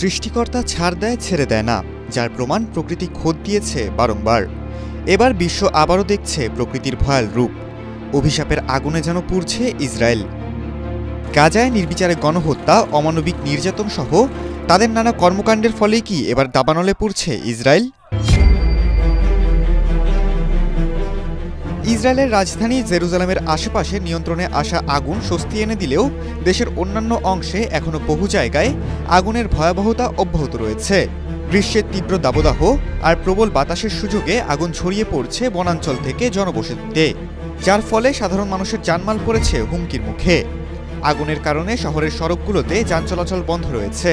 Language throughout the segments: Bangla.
সৃষ্টিকর্তা ছাড় দেয় ছেড়ে দেয় না, যার প্রমাণ প্রকৃতি খোদ দিয়েছে বারংবার। এবার বিশ্ব আবারও দেখছে প্রকৃতির ভয়াল রূপ। অভিশাপের আগুনে যেন পুড়ছে ইসরায়েল। গাজায় নির্বিচারে গণহত্যা, অমানবিক নির্যাতন সহ তাদের নানা কর্মকাণ্ডের ফলেই কি এবার দাবানলে পড়ছে ইসরায়েল? ইসরায়েলের রাজধানী জেরুজালেমের আশেপাশে নিয়ন্ত্রণে আসা আগুন স্বস্তি এনে দিলেও দেশের অন্যান্য অংশে এখনও বহু জায়গায় আগুনের ভয়াবহতা অব্যাহত রয়েছে। গ্রীষ্মের তীব্র দাবদাহ আর প্রবল বাতাসের সুযোগে আগুন ছড়িয়ে পড়ছে বনাঞ্চল থেকে জনবসতিতে, যার ফলে সাধারণ মানুষের জানমাল পড়েছে হুমকির মুখে। আগুনের কারণে শহরের সড়কগুলোতে যান চলাচল বন্ধ রয়েছে।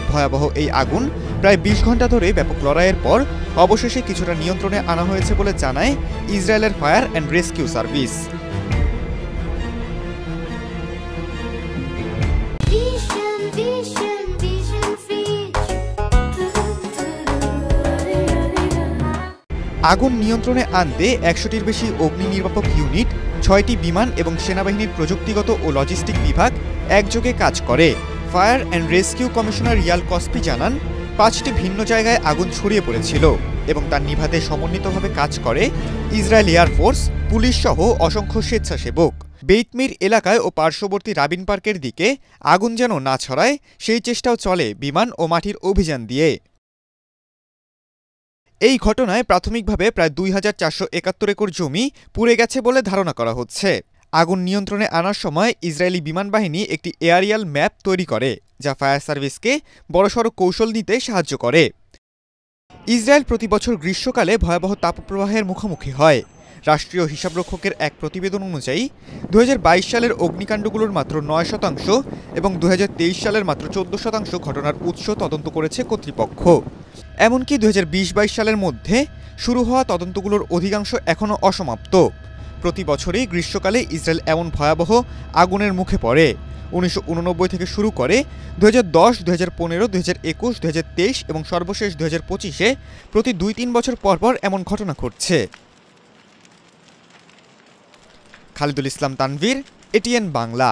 ভয়াবহ এই আগুন প্রায় ২০ ঘণ্টা ধরে ব্যাপক লড়াইয়ের পর অবশেষে কিছুটা নিয়ন্ত্রণে আনা হয়েছে বলে জানায় ইসরায়েলের ফায়ার অ্যান্ড রেস্কিউ সার্ভিস। আগুন নিয়ন্ত্রণে আনতে ১০০টির বেশি অগ্নি নির্বাপক ইউনিট, ৬টি বিমান এবং সেনাবাহিনীর প্রযুক্তিগত ও লজিস্টিক বিভাগ একযোগে কাজ করে। Fire and rescue commissioner Real কসপি জানান, ৫টি ভিন্ন জায়গায় আগুন ছড়িয়ে পড়েছিল এবং তার নিভাতে সমন্বিতভাবে কাজ করে ইসরায়েল এয়ারফোর্স, পুলিশ সহ অসংখ্য স্বেচ্ছাসেবক। বেইতমির এলাকায় ও পার্শ্ববর্তী রাবিন পার্কের দিকে আগুন যেন না ছড়ায় সেই চেষ্টাও চলে বিমান ও মাটির অভিযান দিয়ে। এই ঘটনায় প্রাথমিকভাবে প্রায় ২,৪৭১ একর জমি পুড়ে গেছে বলে ধারণা করা হচ্ছে। আগুন নিয়ন্ত্রণে আনার সময় ইসরায়েলি বিমান বাহিনী একটি এয়ারিয়াল ম্যাপ তৈরি করে, যা ফায়ার সার্ভিসকে বড়সড় কৌশল নিতে সাহায্য করে। ইসরায়েল প্রতি বছর গ্রীষ্মকালে ভয়াবহ তাপপ্রবাহের মুখোমুখি হয়। রাষ্ট্রীয় হিসাবরক্ষকের এক প্রতিবেদন অনুযায়ী ২০২২ সালের অগ্নিকাণ্ডগুলোর মাত্র ৯% এবং ২০২৩ সালের মাত্র ১৪% ঘটনার উৎস তদন্ত করেছে কর্তৃপক্ষ। এমনকি ২০২০-২২ সালের মধ্যে শুরু হওয়া তদন্তগুলোর অধিকাংশ এখনও অসমাপ্ত। প্রতি বছরই গ্রীষ্মকালে ইসরায়েল এমন ভয়াবহ আগুনের মুখে পড়ে। ১৯৮৯ থেকে শুরু করে ২০১০, ২০১৫, ২০২১, ২০২৩ এবং সর্বশেষ ২০২৫-এ প্রতি ২-৩ বছর পরপর এমন ঘটনা ঘটছে। খালিদুল ইসলাম তানভীর, এটিএন বাংলা।